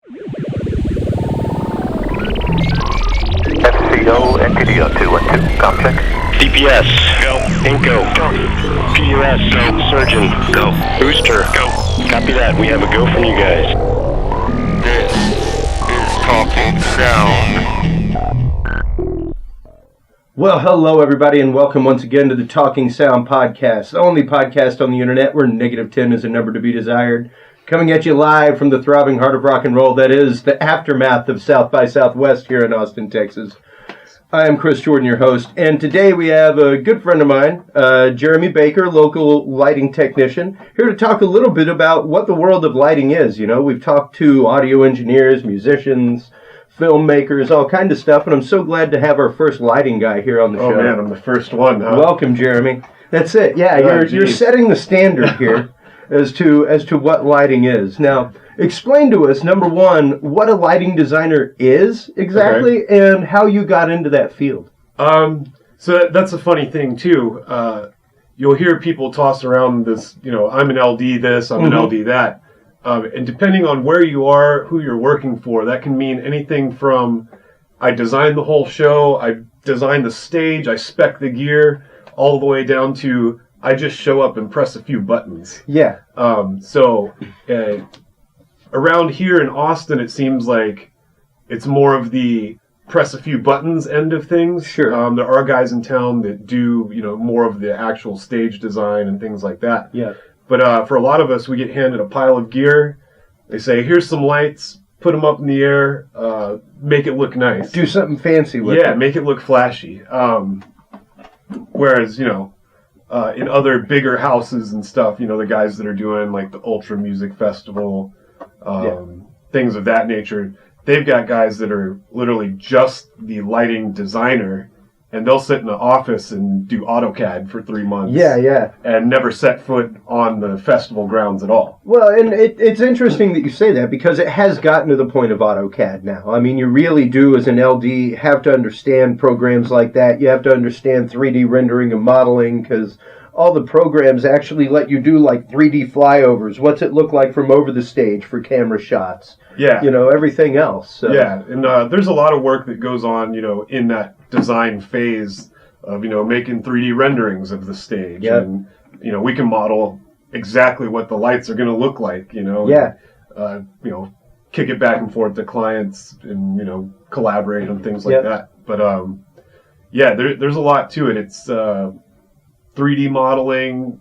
FCO, NTDO 212, com check. DPS, go. Inco, go. PUS, go. Surgeon, go. Booster, go. Copy that. We have a go from you guys. This is Talking Sound. Well, hello everybody, and welcome once again to the Talking Sound Podcast, the only podcast on the internet where -10 is a number to be desired. Coming at you live from the throbbing heart of rock and roll that is the aftermath of South by Southwest here in Austin, Texas. I am Chris Jordan, your host, and today we have a good friend of mine, Jeremy Baker, local lighting technician, here to talk a little bit about what the world of lighting is. You know, we've talked to audio engineers, musicians, filmmakers, all kind of stuff, and I'm so glad to have our first lighting guy here on the show. Oh man, I'm the first one, huh? Welcome, Jeremy. That's it. Yeah, you're setting the standard here as to what lighting is. Now, explain to us, number one, what a lighting designer is exactly, and how you got into that field. So that's a funny thing too. You'll hear people toss around this, I'm an LD this, I'm an LD that. And depending on where you are, who you're working for, that can mean anything from I designed the whole show, I designed the stage, I spec the gear, all the way down to I just show up and press a few buttons. Yeah. Around here in Austin, it seems like it's more of the press a few buttons end of things. Sure. There are guys in town that do, more of the actual stage design and things like that. Yeah. But for a lot of us, we get handed a pile of gear. They say, here's some lights, put them up in the air, make it look nice. Do something fancy with it. Yeah, make it look flashy. Whereas, in other bigger houses and stuff, the guys that are doing like the Ultra Music Festival, things of that nature, they've got guys that are literally just the lighting designer, and they'll sit in the office and do AutoCAD for 3 months. Yeah. And never set foot on the festival grounds at all. Well, and it's interesting that you say that, because it has gotten to the point of AutoCAD now. I mean, you really do, as an LD, have to understand programs like that. You have to understand 3D rendering and modeling, because all the programs actually let you do like 3D flyovers. What's it look like from over the stage for camera shots? Yeah. Everything else. So. Yeah, and there's a lot of work that goes on, in that design phase of, making 3D renderings of the stage. Yep. And, we can model exactly what the lights are going to look like, Yeah. And, kick it back and forth to clients and, collaborate on things like that. But, there's a lot to it. It's 3D modeling,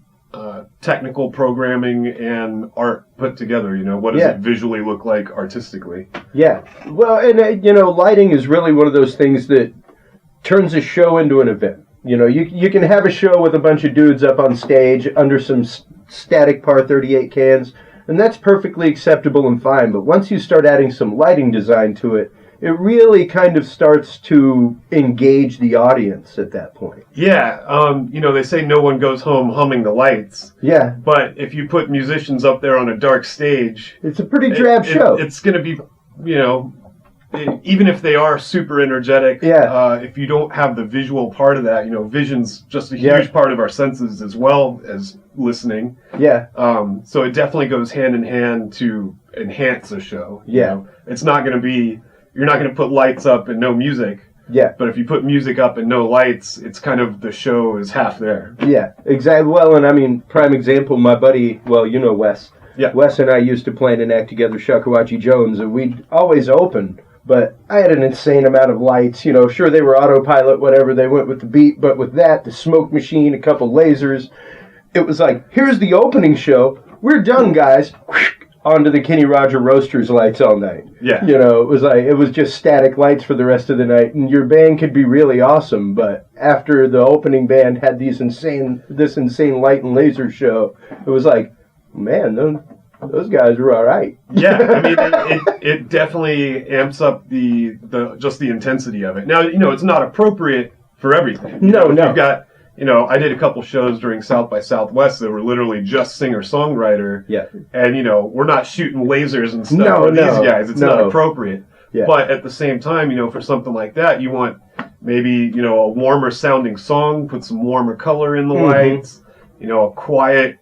technical programming, and art put together. What does it visually look like artistically? Yeah. Well, and, lighting is really one of those things that turns a show into an event. You can have a show with a bunch of dudes up on stage under some static Par 38 cans, and that's perfectly acceptable and fine. But once you start adding some lighting design to it, it really kind of starts to engage the audience at that point. Yeah, they say no one goes home humming the lights. Yeah. But if you put musicians up there on a dark stage, it's a pretty drab show. It's going to be, even if they are super energetic, if you don't have the visual part of that, vision's just a huge part of our senses as well as listening. Yeah. So it definitely goes hand in hand to enhance a show. It's not going to be... You're not going to put lights up and no music. Yeah. But if you put music up and no lights, it's kind of the show is half there. Yeah, exactly. Well, and I mean, prime example, my buddy, Wes. Yeah. Wes and I used to plan and act together, Shakuhachi Jones, and we'd always open. But I had an insane amount of lights. Sure, they were autopilot, whatever. They went with the beat. But with that, the smoke machine, a couple lasers. It was like, here's the opening show. We're done, guys. Onto the Kenny Roger Roasters lights all night. Yeah. It was just static lights for the rest of the night, and your band could be really awesome, but after the opening band had this insane light and laser show, it was like, man, those guys were all right. Yeah, I mean, it definitely amps up the intensity of it. Now, it's not appropriate for everything. No. You've got, I did a couple shows during South by Southwest that were literally just singer-songwriter. Yeah. And, we're not shooting lasers and stuff for these guys. It's not appropriate. Yeah. But at the same time, for something like that, you want maybe, a warmer sounding song, put some warmer color in the lights, a quiet,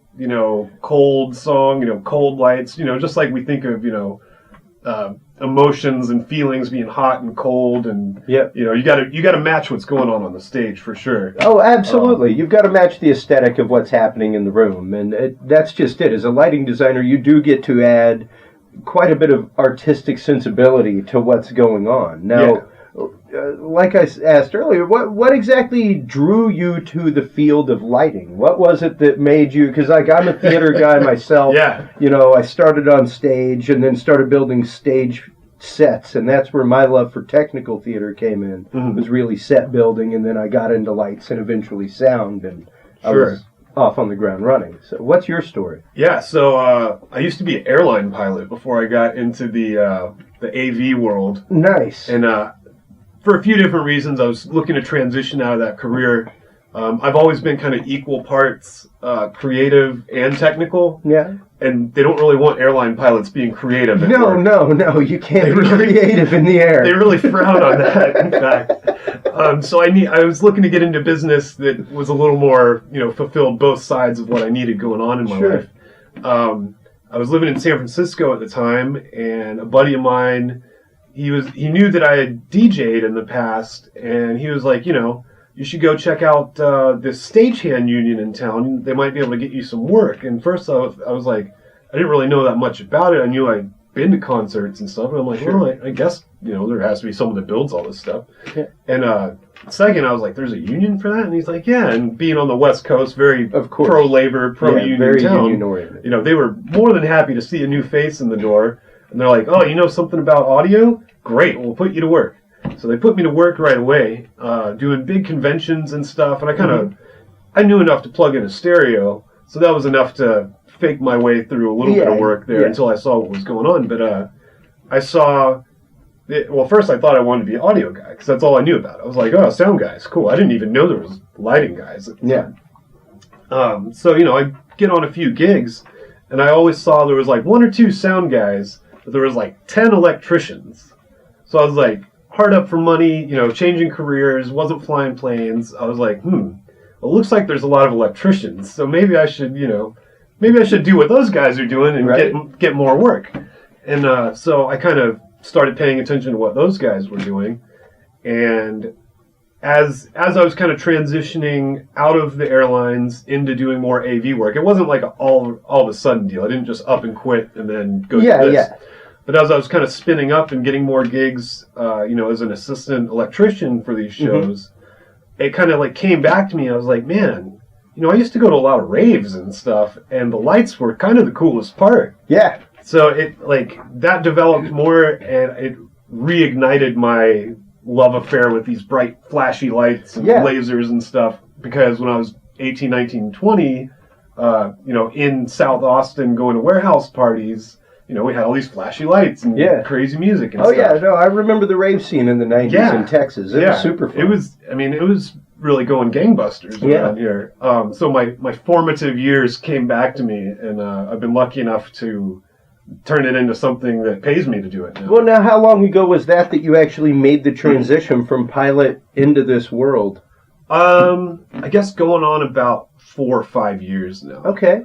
cold song, cold lights, just like we think of, a emotions and feelings being hot and cold, and Yep. you got to match what's going on the stage for sure. Oh, absolutely. You've got to match the aesthetic of what's happening in the room. And that's just it. As a lighting designer, you do get to add quite a bit of artistic sensibility to what's going on. Now, like I asked earlier, what exactly drew you to the field of lighting? What was it that made you, because like I'm a theater guy myself, I started on stage and then started building stage sets, and that's where my love for technical theater came in. Mm-hmm. Was really set building, and then I got into lights and eventually sound, and I was off on the ground running. So what's your story? Yeah, so I used to be an airline pilot before I got into the AV world. Nice. And for a few different reasons, I was looking to transition out of that career. I've always been kind of equal parts creative and technical. Yeah. And they don't really want airline pilots being creative at work. No, you can't be creative in the air. They really frown on that, in fact. So I was looking to get into business that was a little more, fulfilled both sides of what I needed going on in my life. I was living in San Francisco at the time, and a buddy of mine, he knew that I had DJ'd in the past, and he was like, you should go check out this stagehand union in town. They might be able to get you some work. And first I was like, I didn't really know that much about it. I knew I'd been to concerts and stuff. And I'm like, well, I guess, there has to be someone that builds all this stuff. Yeah. And second, I was like, there's a union for that? And he's like, yeah. And being on the West Coast, very pro-labor, pro-union very town. Union-oriented. They were more than happy to see a new face in the door. And they're like, oh, you know something about audio? Great, we'll put you to work. So they put me to work right away, doing big conventions and stuff, and I knew enough to plug in a stereo, so that was enough to fake my way through a little bit of work there until I saw what was going on. But I saw, first I thought I wanted to be an audio guy, because that's all I knew about. I was like, oh, sound guys, cool. I didn't even know there was lighting guys at the time. So, I get on a few gigs, and I always saw there was like one or two sound guys, but there was like 10 electricians. So I was like, hard up for money, changing careers, wasn't flying planes. I was like, well, it looks like there's a lot of electricians, so maybe I should, do what those guys are doing and get more work. And so I kind of started paying attention to what those guys were doing. And as I was kind of transitioning out of the airlines into doing more AV work, it wasn't like all of a sudden deal. I didn't just up and quit and then go do this. Yeah. But as I was kind of spinning up and getting more gigs, as an assistant electrician for these shows, it kind of like came back to me. I was like, man, I used to go to a lot of raves and stuff, and the lights were kind of the coolest part. Yeah. So it that developed more, and it reignited my love affair with these bright, flashy lights and lasers and stuff. Because when I was 18, 19, 20, in South Austin going to warehouse parties, we had all these flashy lights and crazy music and stuff. Oh, yeah, no, I remember the rave scene in the 90s in Texas. It was super fun. It was really going gangbusters around here. So my formative years came back to me, and I've been lucky enough to turn it into something that pays me to do it now. Well, now, how long ago was that you actually made the transition from pilot into this world? I guess going on about 4 or 5 years now. Okay.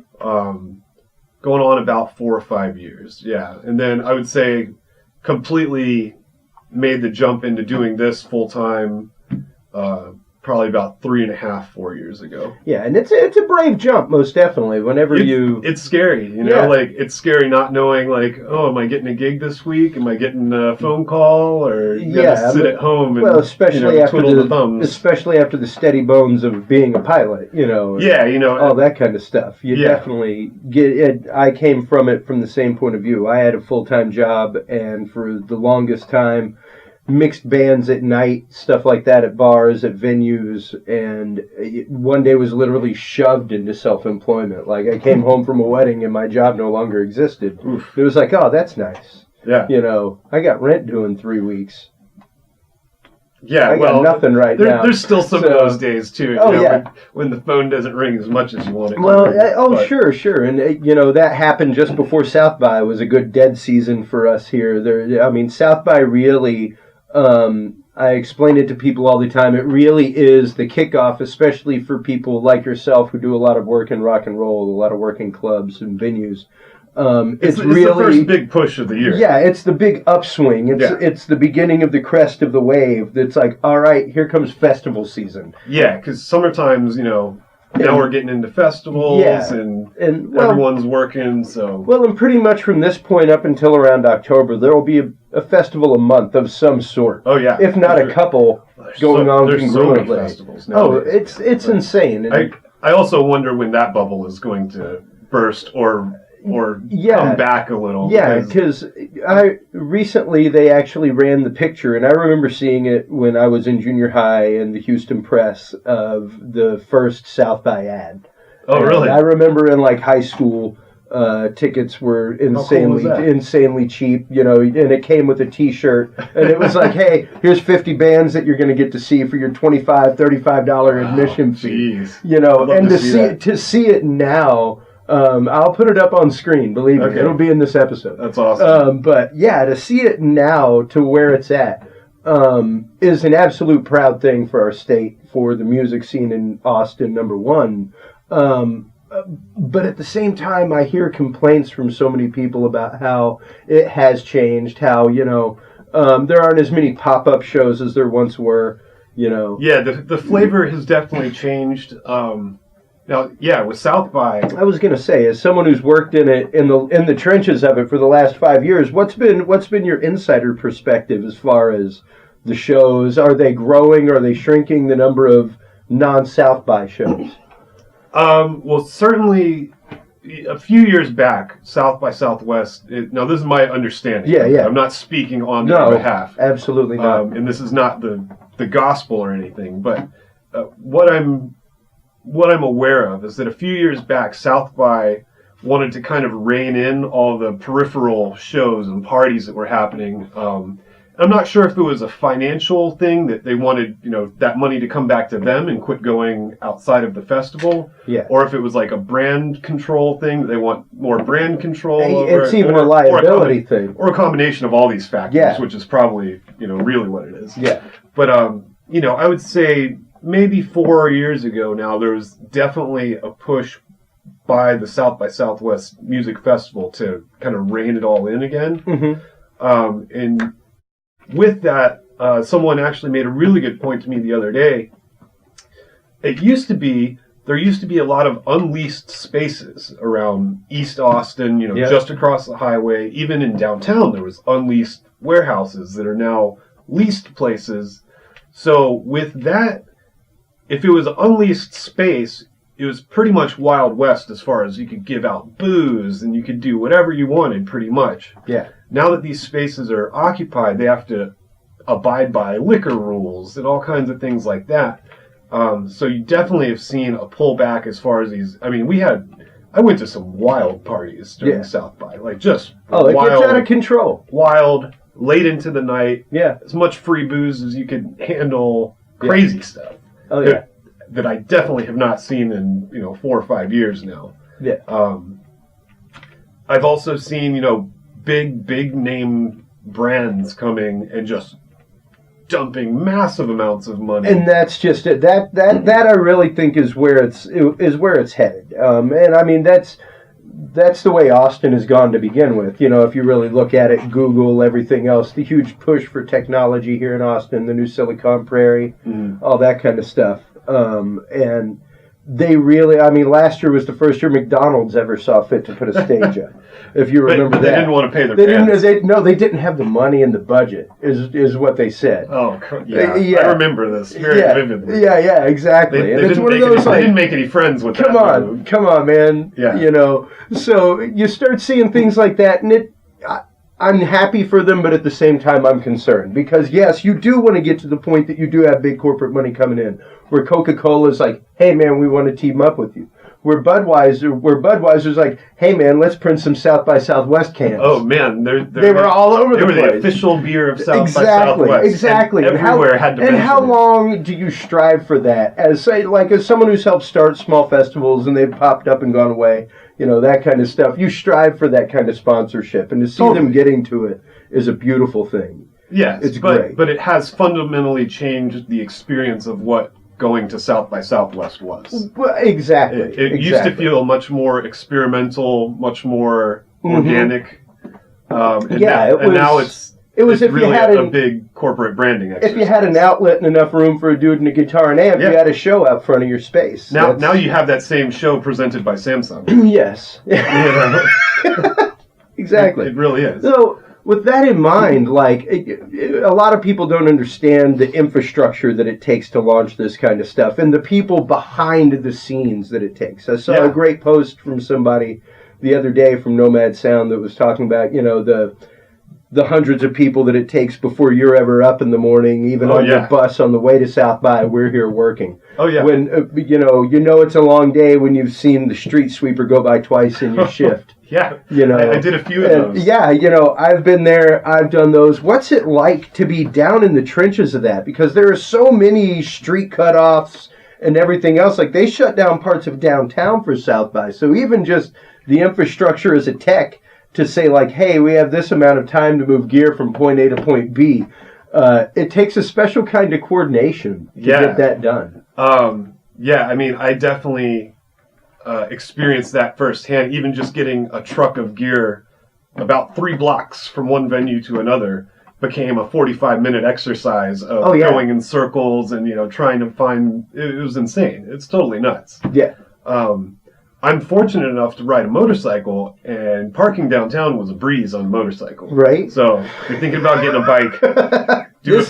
Going on about 4 or 5 years, and then I would say completely made the jump into doing this full time probably about 3.5, 4 years ago. Yeah, and it's a brave jump, most definitely. It's scary, it's scary not knowing, oh, am I getting a gig this week? Am I getting a phone call, or sit at home and especially especially after the steady bones of being a pilot, all that kind of stuff. You definitely get it. I came from it from the same point of view. I had a full-time job, and for the longest time, mixed bands at night, stuff like that at bars, at venues, and one day was literally shoved into self-employment. Like, I came home from a wedding and my job no longer existed. Oof. It was like, oh, that's nice. Yeah. I got rent due in 3 weeks. Yeah, I got nothing now. There's still some of those days, too. When the phone doesn't ring as much as you want it to. Sure. And, that happened just before South by was a good dead season for us here. South by really... I explain it to people all the time. It really is the kickoff, especially for people like yourself who do a lot of work in rock and roll, a lot of work in clubs and venues. It's the first big push of the year. Yeah, it's the big upswing. It's the beginning of the crest of the wave. That's like, all right, here comes festival season. Yeah, because summertime's, now we're getting into festivals and everyone's working. So and pretty much from this point up until around October, there will be a festival a month of some sort. Oh yeah, if not a couple going on there's congruently. So many festivals nowadays. It's insane. And I also wonder when that bubble is going to burst or come back a little. Yeah, because recently they actually ran the picture, and I remember seeing it when I was in junior high in the Houston Press of the first South by ad. Oh, really? I remember in high school, tickets were insanely cheap, and it came with a T-shirt, and it was like, hey, here's 50 bands that you're going to get to see for your $25, $35 admission fee. And to see it now. I'll put it up on screen, believe me. It'll be in this episode. That's awesome. But yeah, to see it now to where it's at is an absolute proud thing for our state, for the music scene in Austin, number one. But at the same time, I hear complaints from so many people about how it has changed, how, there aren't as many pop-up shows as there once were, Yeah, the flavor has definitely changed. Now, with South by, I was going to say, as someone who's worked in it in the trenches of it for the last 5 years, what's been your insider perspective as far as the shows? Are they growing? Are they shrinking, the number of non-South by shows? Well, certainly a few years back, South by Southwest. Now, this is my understanding. Yeah. I'm not speaking on their behalf. Absolutely not. And this is not the gospel or anything, but what I'm aware of is that a few years back, South by wanted to kind of rein in all the peripheral shows and parties that were happening. I'm not sure if it was a financial thing that they wanted, that money to come back to them and quit going outside of the festival. Yeah. Or if it was like a brand control thing that they want more brand control. It's even a liability thing. Or a combination of all these factors, which is probably, really what it is. Yeah. But, I would say maybe 4 years ago now, there was definitely a push by the South by Southwest Music Festival to kind of rein it all in again. Mm-hmm. And with that, someone actually made a really good point to me the other day. There used to be a lot of unleased spaces around East Austin, just across the highway. Even in downtown, there was unleased warehouses that are now leased places. So with that, if it was unleased space, it was pretty much Wild West as far as you could give out booze and you could do whatever you wanted pretty much. Yeah. Now that these spaces are occupied, they have to abide by liquor rules and all kinds of things like that. So you definitely have seen a pullback as far as these. I mean, I went to some wild parties during South by, like just it gets out of control. Wild, late into the night. Yeah. As much free booze as you could handle. Crazy stuff. Oh yeah. That I definitely have not seen in 4 or 5 years now. Yeah. I've also seen big name brands coming and just dumping massive amounts of money. And that's just it. That I really think is where it's headed. And I mean that's the way Austin has gone to begin with. If you really look at it, Google, everything else, the huge push for technology here in Austin, the new Silicon Prairie, all that kind of stuff. And they really, last year was the first year McDonald's ever saw fit to put a stage up. If you remember but that. They didn't want to pay their fans. They didn't have the money and the budget, is what they said. Oh, yeah. I remember this very vividly. Yeah, exactly. They didn't make any friends with that. Come on, man. Yeah. So you start seeing things like that, and I'm happy for them, but at the same time, I'm concerned. Because, yes, you do want to get to the point that you do have big corporate money coming in, where Coca-Cola's like, hey, man, we want to team up with you. Where Budweiser's like, hey, man, let's print some South by Southwest cans. Oh, man. They were all over the place. They were the official beer of South by Southwest. Exactly. And everywhere had to mention it. And how long do you strive for that? As someone who's helped start small festivals and they've popped up and gone away, that kind of stuff. You strive for that kind of sponsorship. And to see them getting to it is a beautiful thing. Yes, it's great. But it has fundamentally changed the experience of what going to South by Southwest was. Well, exactly. It used to feel much more experimental, much more organic. And Yeah, now it's if you really had a big corporate branding exercise. If you had an outlet and enough room for a dude and a guitar and amp, you had a show out front of your space. Now you have that same show presented by Samsung. Yes. Exactly. It really is. So, with that in mind, a lot of people don't understand the infrastructure that it takes to launch this kind of stuff and the people behind the scenes that it takes. I saw a great post from somebody the other day from Nomad Sound that was talking about, the hundreds of people that it takes before you're ever up in the morning, even on your bus on the way to South by. We're here working. Oh yeah. When it's a long day when you've seen the street sweeper go by twice in your shift. Yeah. I did a few of those. Yeah, I've been there. I've done those. What's it like to be down in the trenches of that? Because there are so many street cutoffs and everything else. Like, they shut down parts of downtown for South by. So even just the infrastructure as a tech to say, like, hey, we have this amount of time to move gear from point A to point B, it takes a special kind of coordination to get that done. I definitely experienced that firsthand. Even just getting a truck of gear about 3 blocks from one venue to another became a 45-minute exercise of going in circles and, trying to find... It was insane. It's totally nuts. Yeah. I'm fortunate enough to ride a motorcycle, and parking downtown was a breeze on a motorcycle. Right. So if you're thinking about getting a bike, do it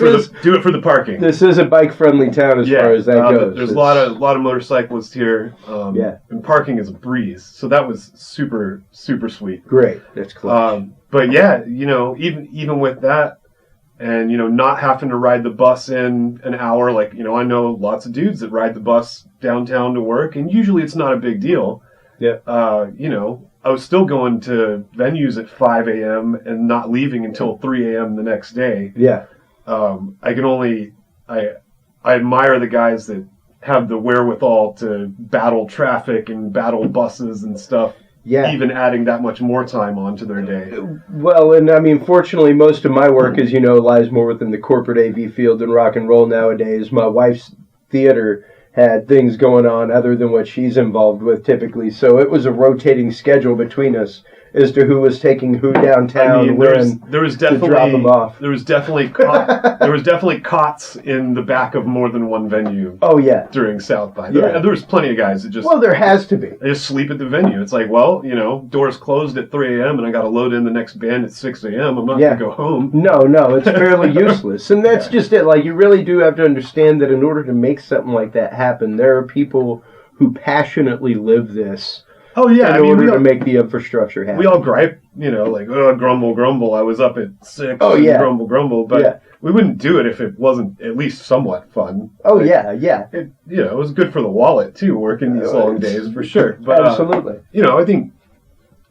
for the parking. This is a bike-friendly town as far as that goes. There's a lot of motorcyclists here. And parking is a breeze. So that was super, super sweet. Great. That's clutch. But yeah, even with that, and not having to ride the bus in an hour, I know lots of dudes that ride the bus downtown to work, and usually it's not a big deal. Yeah. I was still going to venues at 5 a.m. and not leaving until 3 a.m. the next day. Yeah. I admire the guys that have the wherewithal to battle traffic and battle buses and stuff. Yeah. Even adding that much more time onto their day. Well, and fortunately, most of my work, as you know, lies more within the corporate AV field than rock and roll nowadays. My wife's theater had things going on other than what she's involved with typically, so it was a rotating schedule between us as to who was taking who downtown. There was definitely drop them off. There was definitely cots in the back of more than one venue. Oh yeah, during South by. There was plenty of guys that just there has to be. They just sleep at the venue. It's like, doors closed at 3 a.m. and I got to load in the next band at 6 a.m. I'm not going to go home. No, it's fairly useless, and that's just it. Like, you really do have to understand that in order to make something like that happen, there are people who passionately live this. Oh, yeah. In order to make the infrastructure happen. We all gripe, grumble. I was up at 6 grumble. But we wouldn't do it if it wasn't at least somewhat fun. Oh, yeah. It was good for the wallet, too, working these long days, for sure. But, absolutely.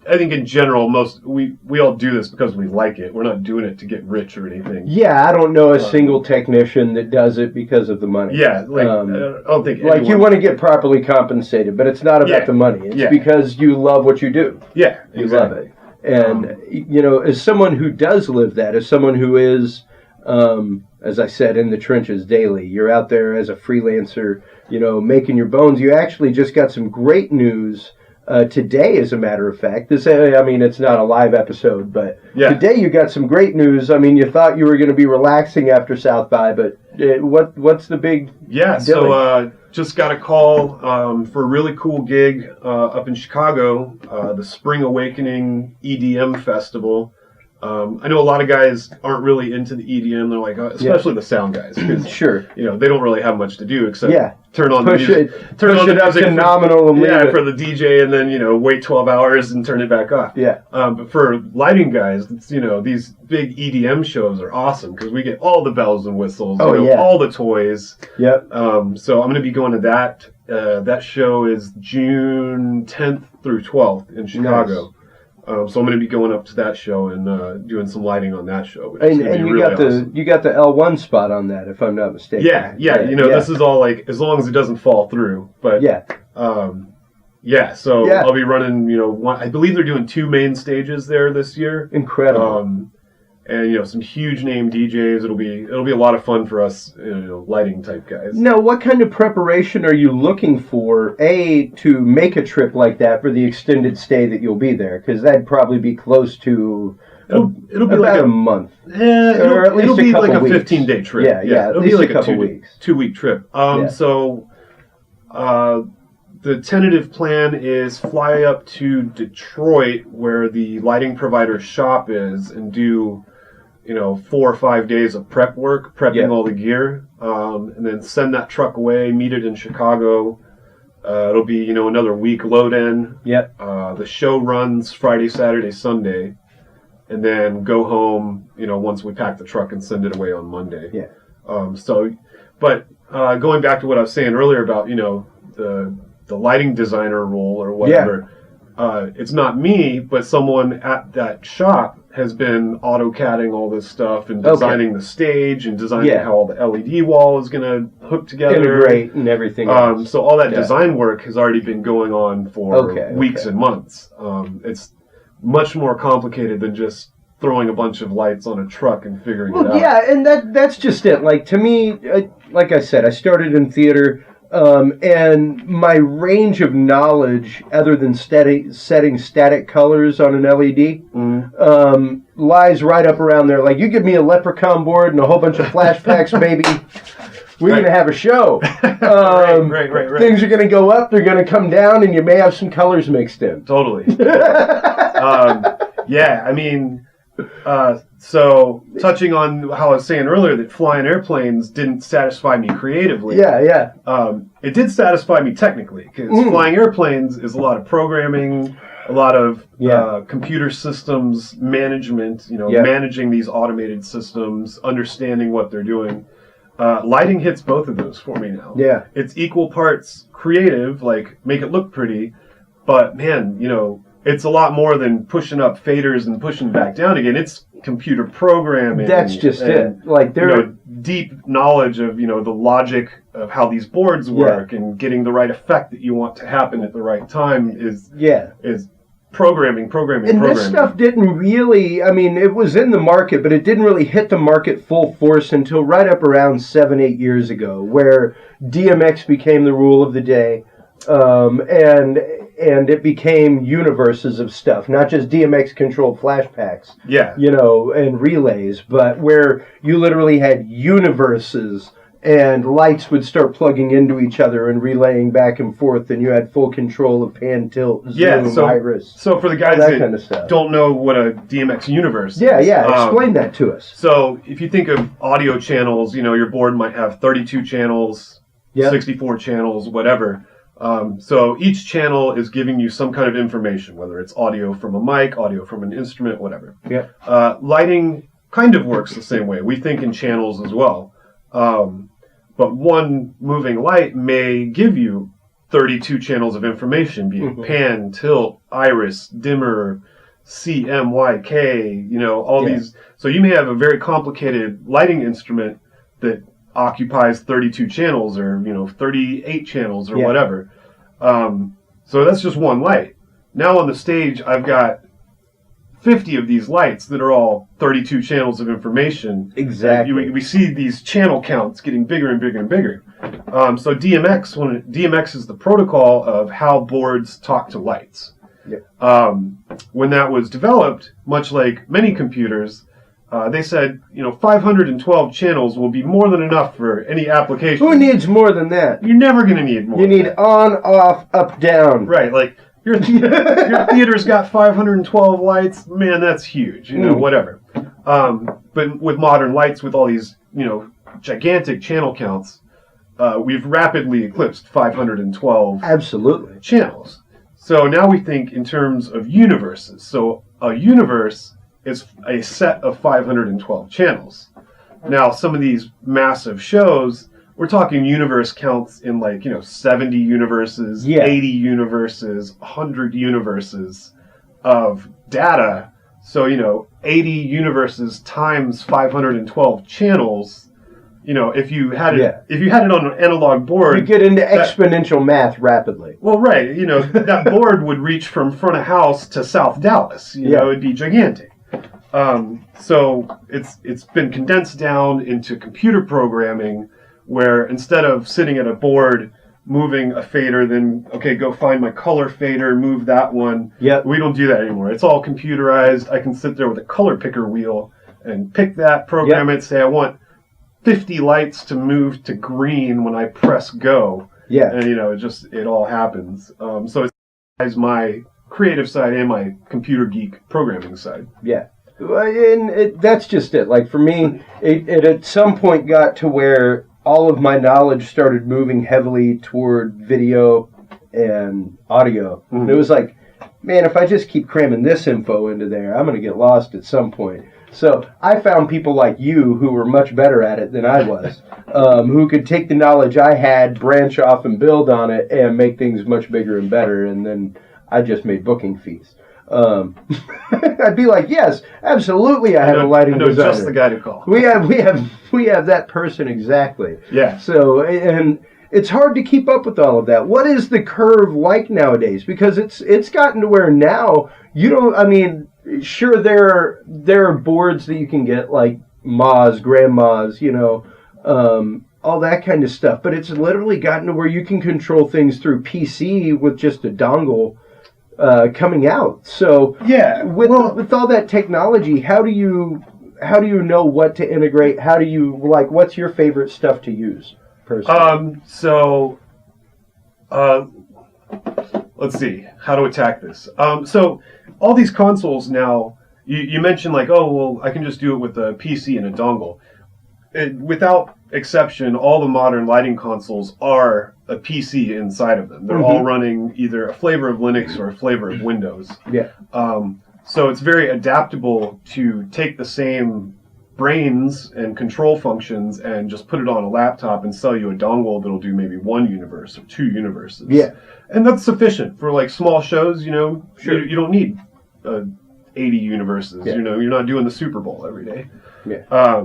I think in general, we all do this because we like it. We're not doing it to get rich or anything. Yeah, I don't know a single technician that does it because of the money. Yeah, I don't think anyone... you want to get properly compensated, but it's not about the money. It's because you love what you do. Yeah, you love it. And, as someone who does live that, as someone who is, as I said, in the trenches daily, you're out there as a freelancer, making your bones. You actually just got some great news today, as a matter of fact. It's not a live episode, but today you got some great news. You thought you were going to be relaxing after South by, but what's the big dilly? So just got a call for a really cool gig up in Chicago, the Spring Awakening EDM Festival. I know a lot of guys aren't really into the EDM. They're like, especially the sound guys. Sure. They don't really have much to do except turn on push the music. Turn on the music to nominal and leave it. For the DJ, and then, wait 12 hours and turn it back off. Yeah. But for lighting guys, these big EDM shows are awesome because we get all the bells and whistles, all the toys. Yep. So I'm going to be going to that. That show is June 10th through 12th in Chicago. Nice. So I'm going to be going up to that show and doing some lighting on that show. Which is and you really got awesome. You got the L1 spot on that, if I'm not mistaken. Yeah. This is all as long as it doesn't fall through. But So I'll be running. I believe they're doing 2 main stages there this year. Incredible. and some huge name DJs. It'll be a lot of fun for us, lighting type guys. Now, what kind of preparation are you looking for, to make a trip like that for the extended stay that you'll be there? Because that'd probably be close to it'll be about like a month. Or at least it'll be like a weeks. 15-day trip. Yeah, it'll at least be like a couple weeks. 2-week trip. So the tentative plan is fly up to Detroit, where the lighting provider shop is, and do 4 or 5 days of prep work, prepping all the gear, and then send that truck away, meet it in Chicago. It'll be, another week load in. Yep. The show runs Friday, Saturday, Sunday, and then go home, once we pack the truck and send it away on Monday. Yeah. But going back to what I was saying earlier about, the lighting designer role or whatever, it's not me, but someone at that shop has been AutoCADing all this stuff and designing the stage and designing how all the LED wall is going to hook together. Integrate and everything else. So all that design work has already been going on for weeks and months. It's much more complicated than just throwing a bunch of lights on a truck and figuring it out. Yeah, and that's just it. Like, to me, like I said, I started in theater. And my range of knowledge, other than setting static colors on an LED, lies right up around there. Like, you give me a leprechaun board and a whole bunch of flashbacks, baby, we're going to have a show. Right. Things are going to go up, they're going to come down, and you may have some colors mixed in. Totally. I mean... So, touching on how I was saying earlier that flying airplanes didn't satisfy me creatively. Yeah. It did satisfy me technically, because flying airplanes is a lot of programming, a lot of computer systems management, managing these automated systems, understanding what they're doing. Lighting hits both of those for me now. Yeah. It's equal parts creative, like make it look pretty, but man, it's a lot more than pushing up faders and pushing back down again. It's computer programming. That's just it. Like, deep knowledge of the logic of how these boards work and getting the right effect that you want to happen at the right time is programming. And this stuff didn't really, it was in the market, but it didn't really hit the market full force until right up around 7-8 years ago, where DMX became the rule of the day. And it became universes of stuff, not just DMX-controlled flash packs, and relays, but where you literally had universes and lights would start plugging into each other and relaying back and forth, and you had full control of pan, tilt, zoom, iris. So for the guys that don't know what a DMX universe is. Explain that to us. So if you think of audio channels, your board might have 32 channels, 64 channels, whatever. So each channel is giving you some kind of information, whether it's audio from a mic, audio from an instrument, whatever. Lighting kind of works the same way. We think in channels as well. But one moving light may give you 32 channels of information, be it pan, tilt, iris, dimmer, CMYK, all these. So you may have a very complicated lighting instrument that occupies 32 channels or 38 channels or whatever. So that's just one light. Now on the stage I've got 50 of these lights that are all 32 channels of information. Exactly. We see these channel counts getting bigger and bigger and bigger. So DMX is the protocol of how boards talk to lights. When that was developed, much like many computers, they said, 512 channels will be more than enough for any application. Who needs more than that? You're never going to need more. You need on, off, up, down. Right, like your theater's got 512 lights. Man, that's huge. Whatever. But with modern lights, with all these, gigantic channel counts, we've rapidly eclipsed 512. Absolutely. Channels. So now we think in terms of universes. So a universe is a set of 512 channels. Now, some of these massive shows, we're talking universe counts in 70 universes, 80 universes, 100 universes of data. So, 80 universes times 512 channels. If you had it on an analog board, you get into exponential math rapidly. Well, right. That board would reach from front of house to South Dallas. It'd be gigantic. So it's been condensed down into computer programming, where instead of sitting at a board moving a fader, then go find my color fader, move that one. Yeah, we don't do that anymore. It's all computerized. I can sit there with a color picker wheel and pick that, program it, say I want 50 lights to move to green when I press go. Yeah, and it all happens. So it's my creative side and my computer geek programming side. Yeah. And that's just it. Like for me, it at some point got to where all of my knowledge started moving heavily toward video and audio. Mm-hmm. And it was like, man, if I just keep cramming this info into there, I'm going to get lost at some point. So I found people like you who were much better at it than I was, who could take the knowledge I had, branch off and build on it, and make things much bigger and better. And then I just made booking fees. I'd be like, yes, absolutely. I have a lighting designer. Just the guy to call. We have that person exactly. Yeah. So, and it's hard to keep up with all of that. What is the curve like nowadays? Because it's gotten to where now you don't. I mean, sure there are boards that you can get like Ma's, Grandma's, all that kind of stuff. But it's literally gotten to where you can control things through PC with just a dongle. Coming out. So yeah, with all that technology, how do you know what to integrate? How do you what's your favorite stuff to use personally? Let's see how to attack this. So all these consoles now, you mentioned I can just do it with a PC and a dongle. Without exception, all the modern lighting consoles are a PC inside of them. They're all running either a flavor of Linux or a flavor of Windows. Yeah. So it's very adaptable to take the same brains and control functions and just put it on a laptop and sell you a dongle that'll do maybe one universe or two universes. Yeah. And that's sufficient for small shows. Sure. You don't need 80 universes. Yeah. You're not doing the Super Bowl every day. Yeah.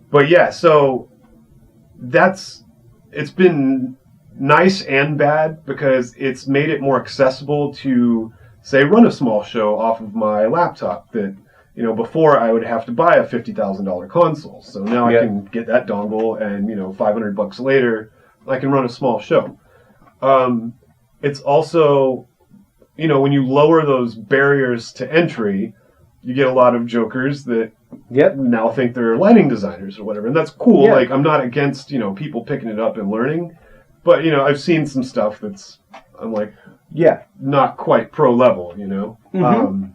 But yeah, so it's been nice and bad because it's made it more accessible to, say, run a small show off of my laptop that, before I would have to buy a $50,000 console. So now I can get that dongle and, $500 later, I can run a small show. It's also, when you lower those barriers to entry, you get a lot of jokers that now think they're lighting designers or whatever, and that's cool. Yeah. I'm not against people picking it up and learning, but I've seen some stuff that's not quite pro level. Mm-hmm.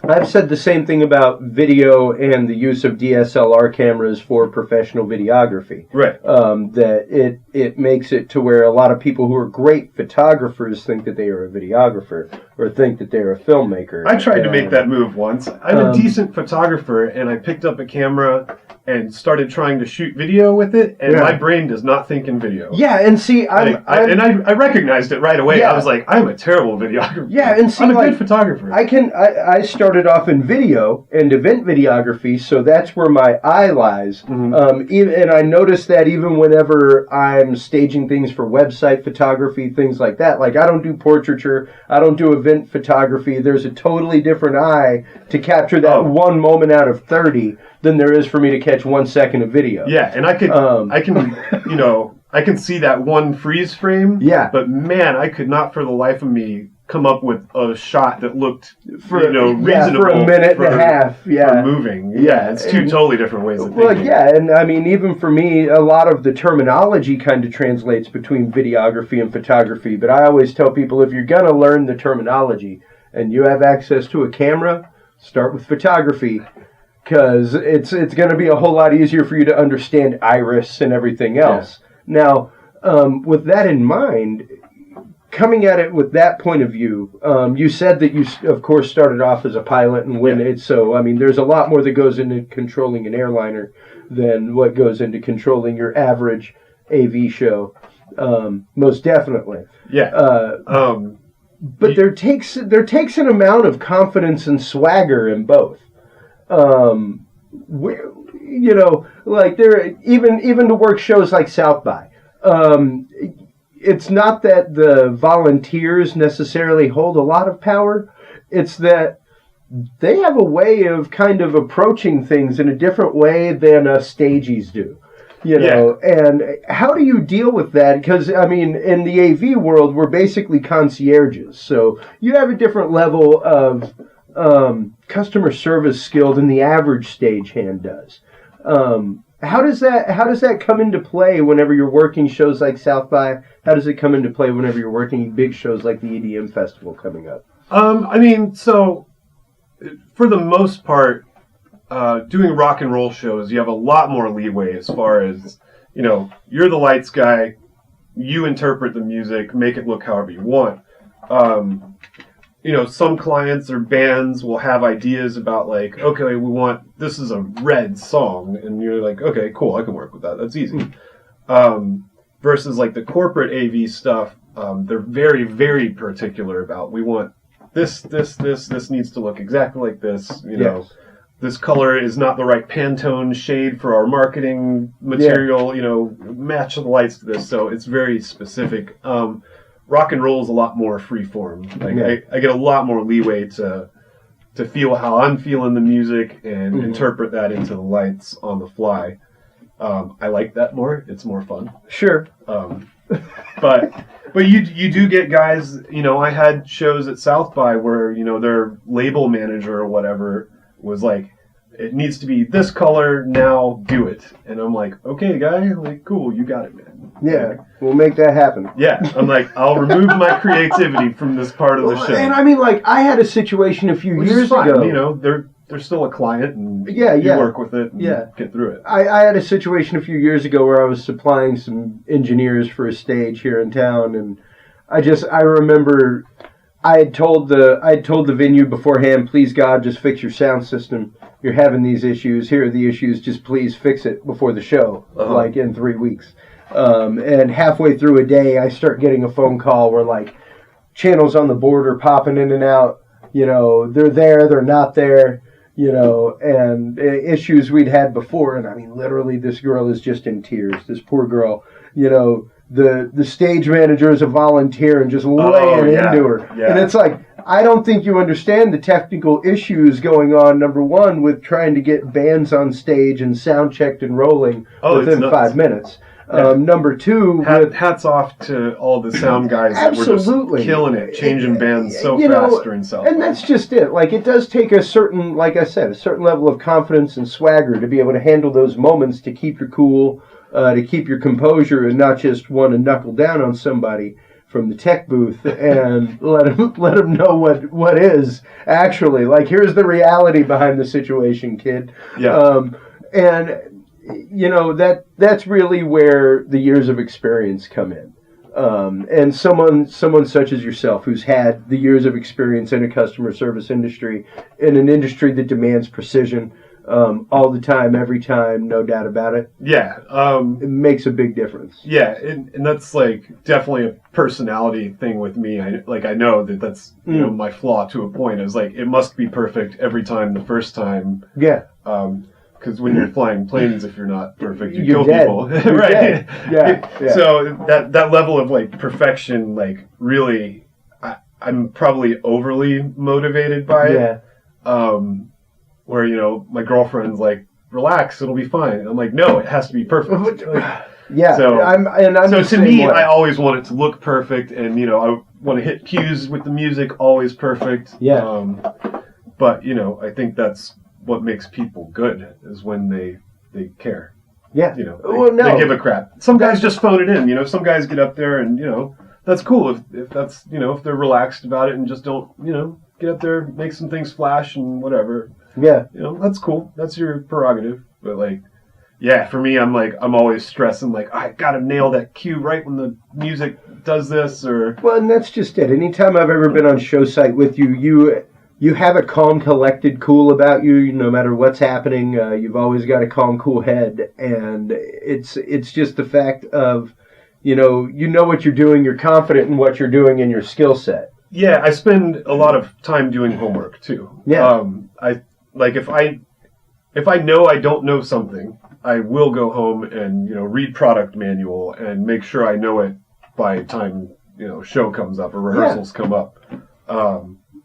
I've said the same thing about video and the use of DSLR cameras for professional videography. Right. That it makes it to where a lot of people who are great photographers think that they are a videographer or think that they're a filmmaker. I tried to make that move once. I'm a decent photographer, and I picked up a camera and started trying to shoot video with it, and my brain does not think in video. Yeah, and see, I recognized it right away. Yeah. I was like, I'm a terrible videographer. Yeah, and see, I'm a good photographer. I started off in video and event videography, so that's where my eye lies. Mm-hmm. And I noticed that even whenever I'm staging things for website photography, things like that, I don't do portraiture, I don't do event photography. There's a totally different eye to capture that one moment out of 30 than there is for me to catch 1 second of video. Yeah, and I can see that one freeze frame. Yeah. But man, I could not for the life of me come up with a shot that looked reasonable for a minute and a half. Yeah. For moving. Yeah, it's two totally different ways of thinking. Well, yeah, and I mean, even for me, a lot of the terminology kind of translates between videography and photography. But I always tell people, if you're going to learn the terminology and you have access to a camera, start with photography. Because it's going to be a whole lot easier for you to understand iris and everything else. Yeah. Now, with that in mind, coming at it with that point of view, you said that you, of course, started off as a pilot and when it. So, I mean, there's a lot more that goes into controlling an airliner than what goes into controlling your average AV show. Most definitely. Yeah. But there takes an amount of confidence and swagger in both. There even to work shows like South by, it's not that the volunteers necessarily hold a lot of power. It's that they have a way of kind of approaching things in a different way than stagies do. And how do you deal with that? Because, I mean, in the AV world, we're basically concierges. So you have a different level of customer service skill than the average stagehand does. How does that come into play whenever you're working shows like South by? How does it come into play whenever you're working big shows like the EDM Festival coming up? I mean, so for the most part, doing rock and roll shows, you have a lot more leeway as far as, you're the lights guy, you interpret the music, make it look however you want. Some clients or bands will have ideas about like, okay, this is a red song, and you're like, okay, cool, I can work with that. That's easy. Versus like the corporate AV stuff, they're very, very particular about, we want this needs to look exactly like this, Yes. This color is not the right Pantone shade for our marketing material, match the lights to this. So it's very specific. Rock and roll is a lot more free form. Like I get a lot more leeway to feel how I'm feeling the music and interpret that into the lights on the fly. I like that more. It's more fun. Sure. But you do get guys, I had shows at South by where, their label manager or whatever was like, it needs to be this color, now do it. And I'm like, okay, guy, like, cool, you got it, man. Yeah, we'll make that happen. Yeah, I'm like, I'll remove my creativity from this part of the show. And I mean, like, I had a situation a few years ago. They're still a client, and you work with it and get through it. I had a situation a few years ago where I was supplying some engineers for a stage here in town, and I remember I had told the venue beforehand, please God, just fix your sound system. You're having these issues. Here are the issues. Just please fix it before the show, like in 3 weeks. And halfway through a day, I start getting a phone call where like channels on the board are popping in and out. They're there, they're not there. And issues we'd had before. And I mean, literally, this girl is just in tears. This poor girl. The stage manager is a volunteer and just laying into her. Yeah. And it's like, I don't think you understand the technical issues going on, number one, with trying to get bands on stage and sound checked and rolling within 5 minutes. Yeah. Number two... hats off to all the sound guys that were just killing it, changing bands so fast during South by. And that's just it. Like, it does take a certain, like I said, a certain level of confidence and swagger to be able to handle those moments, to keep your cool, to keep your composure, and not just want to knuckle down on somebody from the tech booth and let them know what is actually, like, here's the reality behind the situation, kid. Yeah. That's really where the years of experience come in. And someone such as yourself, who's had the years of experience in a customer service industry, in an industry that demands precision, all the time, every time, no doubt about it. Yeah. It makes a big difference. Yeah, and that's like definitely a personality thing with me. I know that's my flaw to a point. Is like, it must be perfect every time the first time. Yeah. Because when you're flying planes, if you're not perfect, you you're kill dead. people. You're Right. Dead. Yeah. So that level of like perfection, like really, I'm probably overly motivated by it. Yeah. Where, my girlfriend's like, relax, it'll be fine. I'm like, no, it has to be perfect. Yeah. So to me, I always want it to look perfect, and, I want to hit cues with the music, always perfect. Yeah. But, I think that's what makes people good, is when they care. Yeah. They give a crap. Some guys just phone it in, some guys get up there and, that's cool if that's, if they're relaxed about it and just don't, get up there, make some things flash and whatever. Yeah. That's cool. That's your prerogative. But like, yeah, for me, I'm always stressing, like, I gotta nail that cue right when the music does this, or... Well, and that's just it. Anytime I've ever been on show site with you, you have a calm, collected cool about you, no matter what's happening. You've always got a calm, cool head. And it's just the fact of, you know what you're doing, you're confident in what you're doing and your skill set. Yeah, I spend a lot of time doing homework, too. Yeah. If I know I don't know something, I will go home and, read product manual and make sure I know it by time, show comes up or rehearsals come up.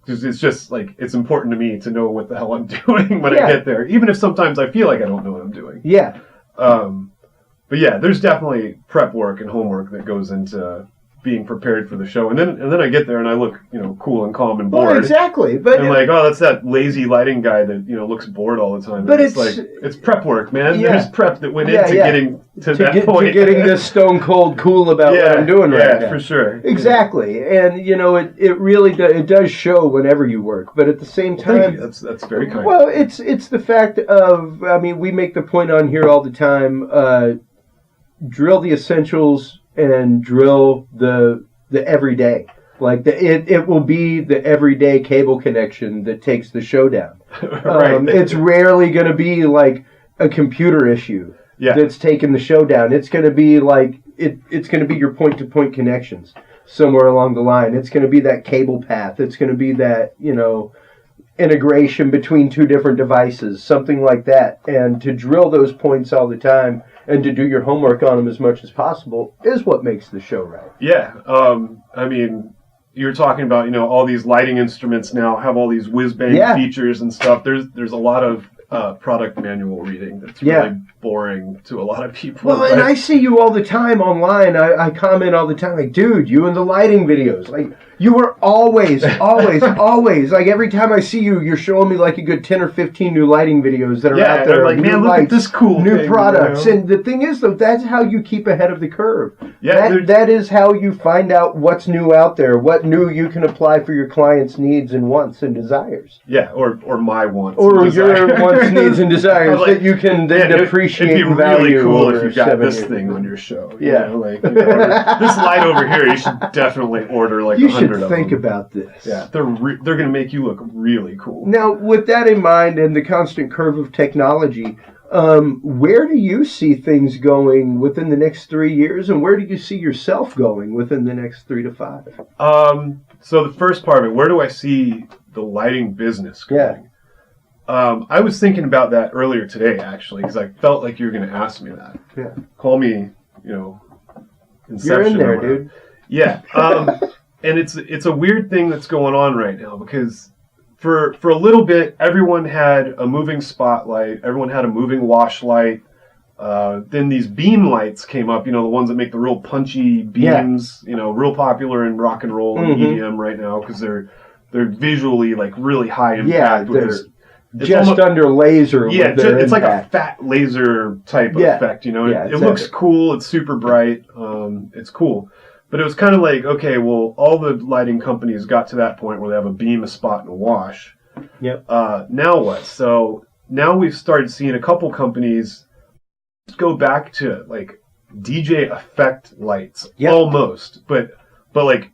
because it's just like it's important to me to know what the hell I'm doing when I get there, even if sometimes I feel like I don't know what I'm doing. Yeah. But yeah, there's definitely prep work and homework that goes into being prepared for the show, and then I get there and I look, cool and calm and bored. Well, exactly, but and like, that's that lazy lighting guy that looks bored all the time. But it's like it's prep work, man. Yeah. There's prep that went into getting to that point, to getting this stone cold cool about what I'm doing right now. Yeah, for sure. Exactly, and it really it does show whenever you work, but at the same time, thank you. That's very kind. Well, it's the fact of, we make the point on here all the time. Drill the essentials and drill the everyday. Like it will be the everyday cable connection that takes the show down. Right. It's rarely going to be like a computer issue that's taking the show down. It's going to be like it's going to be your point-to-point connections somewhere along the line. It's going to be that cable path. It's going to be that integration between two different devices, something like that. And to drill those points all the time and to do your homework on them as much as possible is what makes the show right. Yeah. You're talking about, all these lighting instruments now have all these whiz-bang features and stuff. There's a lot of product manual reading that's really boring to a lot of people. Well, and I see you all the time online. I comment all the time, like, dude, you in the lighting videos. Like, you were always, like, every time I see you, you're showing me, like, a good 10 or 15 new lighting videos that are out there. Like, man, look at this cool new thing, products. And the thing is, though, that's how you keep ahead of the curve. Yeah, that is how you find out what's new out there, what new you can apply for your clients' needs and wants and desires. Yeah, or my wants. Or your wants, needs, and desires that you can then appreciate and value. It'd be really cool if you got this thing on your show. This light over here, you should definitely order like 100 of them. You should think about this. Yeah, they're going to make you look really cool. Now, with that in mind and the constant curve of technology, where do you see things going within the next 3 years, and where do you see yourself going within the next 3 to 5? So the first part of it, where do I see the lighting business going? I was thinking about that earlier today, actually, because I felt like you were going to ask me that. Yeah. Call me, Inception. You're in there, dude. Yeah. And it's a weird thing that's going on right now, because for a little bit, everyone had a moving spotlight. Everyone had a moving wash light. Then these beam lights came up, the ones that make the real punchy beams, real popular in rock and roll and EDM right now, because they're visually like really high impact. It's just under laser. Yeah, it's like a fat laser type effect, It looks cool. It's super bright. It's cool. But it was kind of like, okay, well, all the lighting companies got to that point where they have a beam, a spot, and a wash. Yep. Now what? So now we've started seeing a couple companies go back to like DJ effect lights, almost, but like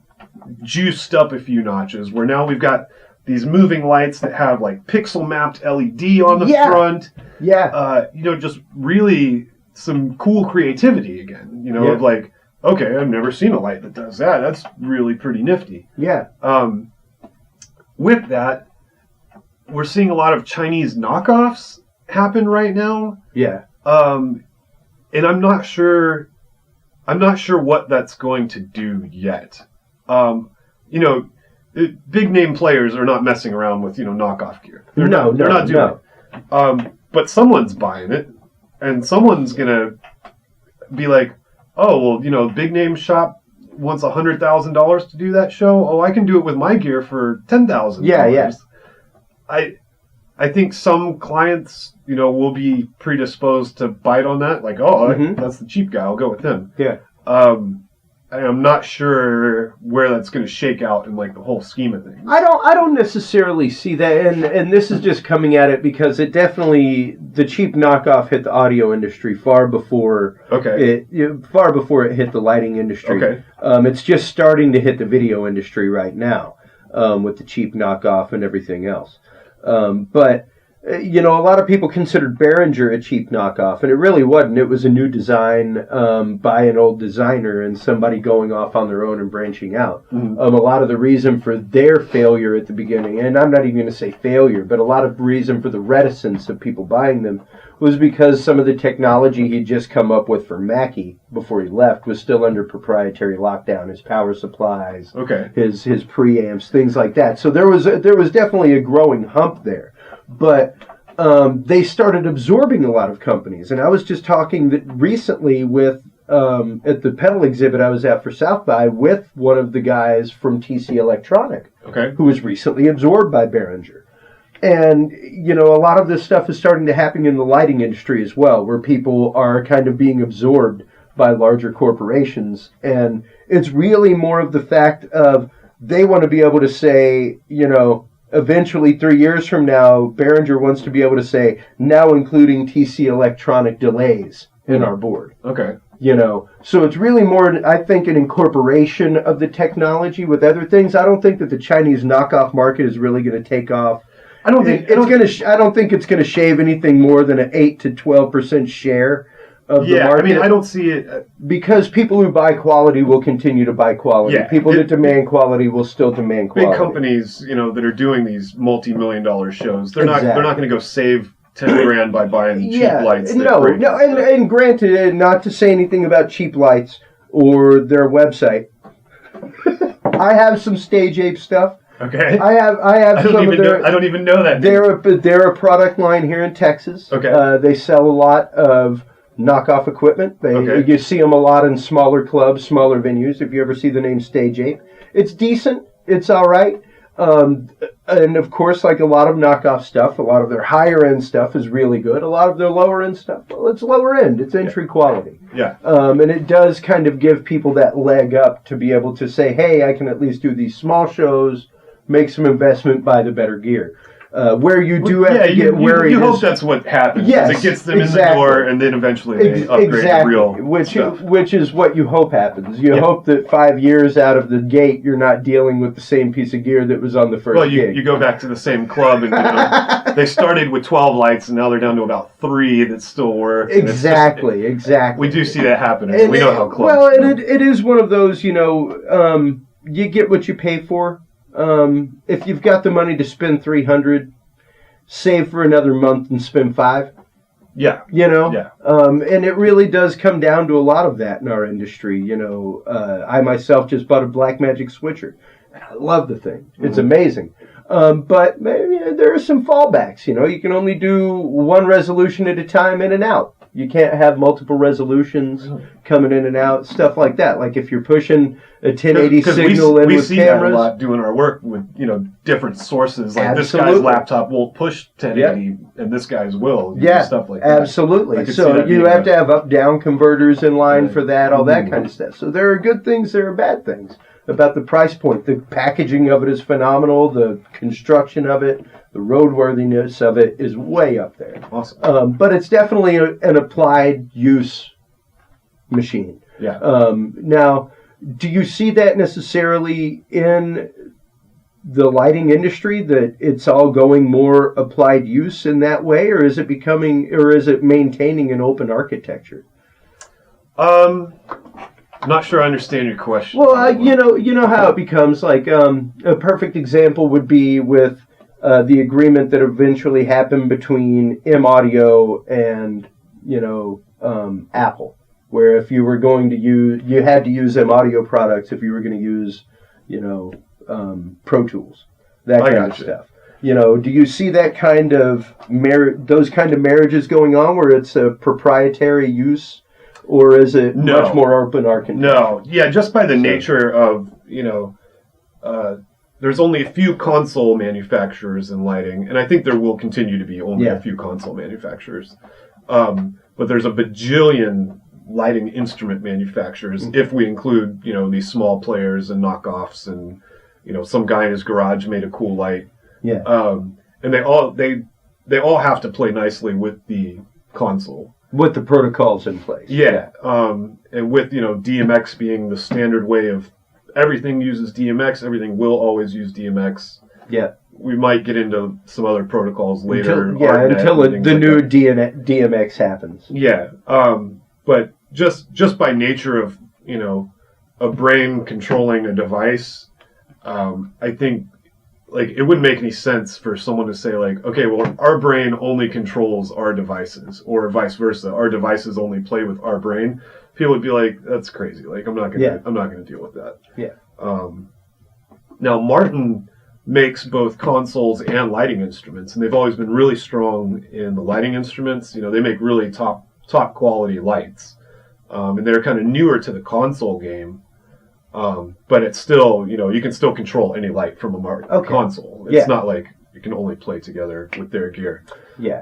juiced up a few notches. Where now we've got these moving lights that have like pixel mapped LED on the front. Yeah. Just really some cool creativity again. Of like, okay, I've never seen a light that does that. That's really pretty nifty. Yeah. With that, we're seeing a lot of Chinese knockoffs happen right now. Yeah. And I'm not sure what that's going to do yet. Big name players are not messing around with, knockoff gear. They're not doing it. But someone's buying it, and someone's gonna be like, oh, well, big name shop wants $100,000 to do that show. Oh, I can do it with my gear for $10,000. Yeah. I think some clients, will be predisposed to bite on that. Like, that's the cheap guy. I'll go with him. Yeah. I'm not sure where that's going to shake out in like the whole scheme of things. I don't necessarily see that, and this is just coming at it because it definitely, the cheap knockoff hit the audio industry far before it hit the lighting industry. Okay. It's just starting to hit the video industry right now with the cheap knockoff and everything else. But a lot of people considered Behringer a cheap knockoff, and it really wasn't. It was a new design by an old designer and somebody going off on their own and branching out. A lot of the reason for their failure at the beginning, and I'm not even going to say failure, but a lot of reason for the reticence of people buying them was because some of the technology he'd just come up with for Mackie before he left was still under proprietary lockdown. His power supplies, his preamps, things like that. So there was definitely a growing hump there. But they started absorbing a lot of companies. And I was just talking recently with, at the pedal exhibit I was at for South by, with one of the guys from TC Electronic, who was recently absorbed by Behringer. And, a lot of this stuff is starting to happen in the lighting industry as well, where people are kind of being absorbed by larger corporations. And it's really more of the fact of they want to be able to say, eventually 3 years from now, Behringer wants to be able to say, now including TC Electronic delays in our board. So it's really more, I think, an incorporation of the technology with other things. I don't think that the Chinese knockoff market is really going to take off. I don't think it's going to shave anything more than an 8 to 12% share of the market. I mean, I don't see it because people who buy quality will continue to buy quality. People that demand quality will still demand quality. Big companies, that are doing these multi-million-dollar shows, they're not going to go save $10,000 by buying cheap lights. And granted, not to say anything about cheap lights or their website. I have some Stage Ape stuff. Okay. I have I don't even know that. They're a product line here in Texas. They sell a lot of knockoff equipment. You see them a lot in smaller clubs, smaller venues. If you ever see the name Stage Ape, it's decent. It's all right. And of course, like a lot of knockoff stuff, a lot of their higher end stuff is really good. A lot of their lower end stuff, well, it's lower end. It's entry quality. And it does kind of give people that leg up to be able to say, hey, I can at least do these small shows, make some investment, buy the better gear. Where you do have to get wary. You hope that's what happens. Yes, it gets them in the door, and then eventually they upgrade to real stuff. Which is what you hope happens. You hope that 5 years out of the gate, you're not dealing with the same piece of gear that was on the first gig. You go back to the same club, and they started with 12 lights, and now they're down to about 3 that still work. Exactly. We do see that happening. And we know how clubs. Well, it is one of those, you get what you pay for. If you've got the money to spend $300, save for another month and spend $5. And it really does come down to a lot of that in our industry. I myself just bought a Blackmagic switcher. I love the thing. It's amazing. But maybe there are some fallbacks. You can only do one resolution at a time in and out. You can't have multiple resolutions coming in and out, stuff like that. Like if you're pushing a 1080 signal in with cameras. We see that a lot doing our work with, different sources. Like this guy's laptop won't push 1080 and this guy's will. Stuff like that. Absolutely. So you have to have up-down converters in line for that, all that kind of stuff. So there are good things, there are bad things about the price point. The packaging of it is phenomenal. The construction of it, the roadworthiness of it is way up there. Awesome. But it's definitely an applied use machine. Now, do you see that necessarily in the lighting industry, that it's all going more applied use in that way, or is it maintaining an open architecture? I'm not sure I understand your question. Well, you know how it becomes like a perfect example would be with the agreement that eventually happened between M Audio and Apple, where if you were going to you had to use M Audio products if you were going to use Pro Tools, that kind of stuff. Do you see that kind of those kind of marriages going on where it's a proprietary use? Or is it much more open architecture? No. Yeah, just by the nature of, there's only a few console manufacturers in lighting, and I think there will continue to be only a few console manufacturers. But there's a bajillion lighting instrument manufacturers, if we include, these small players and knockoffs and, some guy in his garage made a cool light. And they all have to play nicely with the console. With the protocols in place. And with, DMX being the standard way of everything uses DMX, everything will always use DMX. Yeah. We might get into some other protocols later. Until the new DMX happens. Yeah. But just by nature of, a brain controlling a device, I think, like, it wouldn't make any sense for someone to say, like, okay, well, our brain only controls our devices, or vice versa. Our devices only play with our brain. People would be like, that's crazy. Like, I'm not gonna deal with that. Yeah. Now, Martin makes both consoles and lighting instruments, and they've always been really strong in the lighting instruments. They make really top quality lights, and they're kind of newer to the console game. But it's still, you can still control any light from a console. It's not like you can only play together with their gear. Yeah.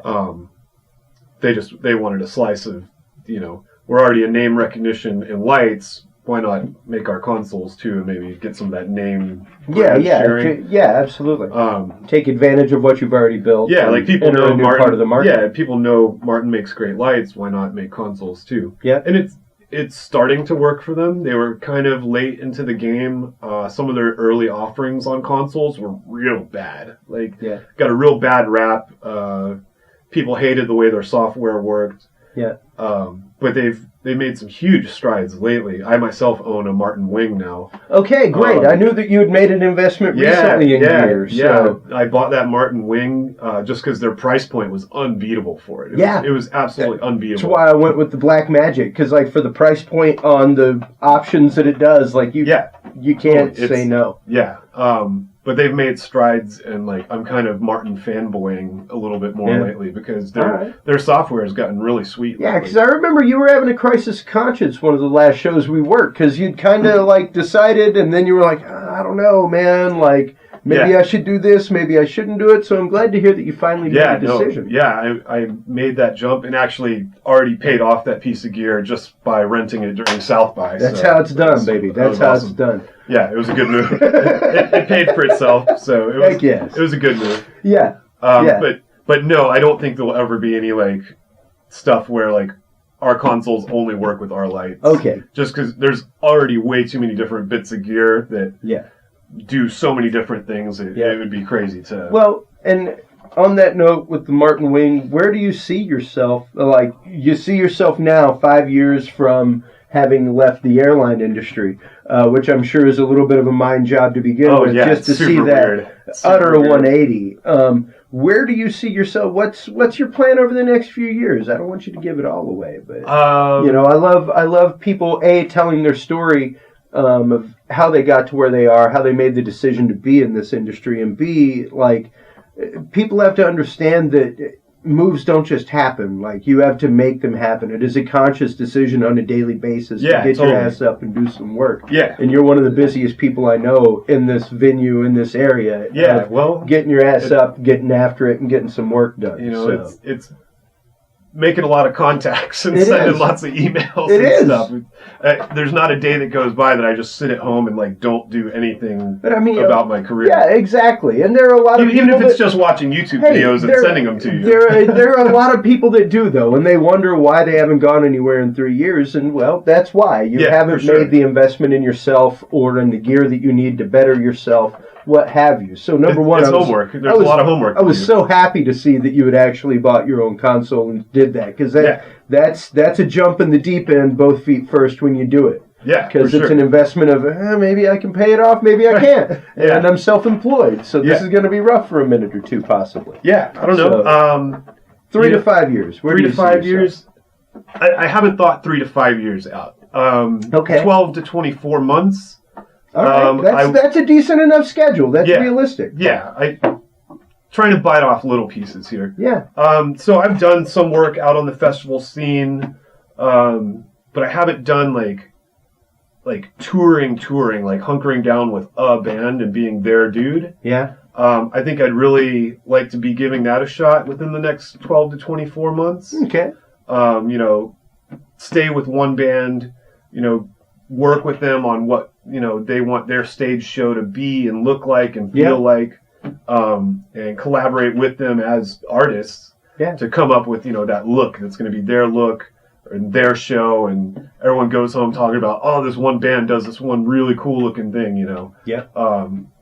They wanted a slice of, we're already a name recognition in lights. Why not make our consoles too, and maybe get some of that name sharing? Yeah, absolutely. Take advantage of what you've already built. Yeah, like people know Martin. Part of the market. Yeah, people know Martin makes great lights. Why not make consoles too? Yeah, and it's starting to work for them. They were kind of late into the game. Some of their early offerings on consoles were real bad. Got a real bad rap. People hated the way their software worked. Yeah. But they made some huge strides lately. I myself own a Martin Wing now. Okay, great. I knew that you had made an investment recently in gear. So. Yeah, I bought that Martin Wing just because their price point was unbeatable for it. It was absolutely unbeatable. That's why I went with the Black Magic, because for the price point on the options that it does, you can't say no. Yeah. But they've made strides, and I'm kind of Martin fanboying a little bit more lately because their software has gotten really sweet. Yeah, because I remember you were having a crisis of conscience one of the last shows we worked, because you'd kind of decided, and then you were like, I don't know, man, maybe I should do this, maybe I shouldn't do it. So I'm glad to hear that you finally made a decision. I made that jump and actually already paid off that piece of gear just by renting it during South by. That's how it's done, baby. That's how it's done. Yeah, it was a good move. it paid for itself, so it was a good move. Yeah. But no, I don't think there'll ever be any stuff where our consoles only work with our lights. Okay. Just because there's already way too many different bits of gear that do so many different things. It would be crazy to. Well, and on that note, with the Martin Wing, where do you see yourself? You see yourself now, 5 years from having left the airline industry, which I'm sure is a little bit of a mind job to begin with, just to see that utter 180. Where do you see yourself? What's your plan over the next few years? I don't want you to give it all away, but I love people telling their story of how they got to where they are, how they made the decision to be in this industry, and B, people have to understand that moves don't just happen. You have to make them happen. It is a conscious decision on a daily basis to get your ass up and do some work. Yeah. And you're one of the busiest people I know in this venue, in this area. Yeah, well, getting your ass up, getting after it, and getting some work done. It's making a lot of contacts and sending lots of emails and stuff. There's not a day that goes by that I just sit at home and don't do anything about my career. Yeah, exactly. And there are a lot of even if it's just watching YouTube videos and sending them to you. There are a lot of people that do, though, and they wonder why they haven't gone anywhere in 3 years. And well, that's why you haven't made the investment in yourself or in the gear that you need to better yourself. What have you? So number one, it's homework. There's a lot of homework. I was so happy to see that you had actually bought your own console and did that, because that's a jump in the deep end, both feet first when you do it. Yeah, because it's an investment of maybe I can pay it off, maybe I can't, and I'm self-employed, so this is going to be rough for a minute or two, possibly. Yeah, I don't know. 3 to 5 years. Where 3 to 5 years. I haven't thought 3 to 5 years out. 12 to 24 months. All right, that's a decent enough schedule. That's realistic. Yeah, I'm trying to bite off little pieces here. Yeah. So I've done some work out on the festival scene, but I haven't done touring, hunkering down with a band and being their dude. Yeah. I think I'd really like to be giving that a shot within the next 12 to 24 months. Okay. Stay with one band, work with them on what they want their stage show to be and look like and feel like, and collaborate with them as artists to come up with that look that's going to be their look and their show, and everyone goes home talking about, this one band does this one really cool looking thing,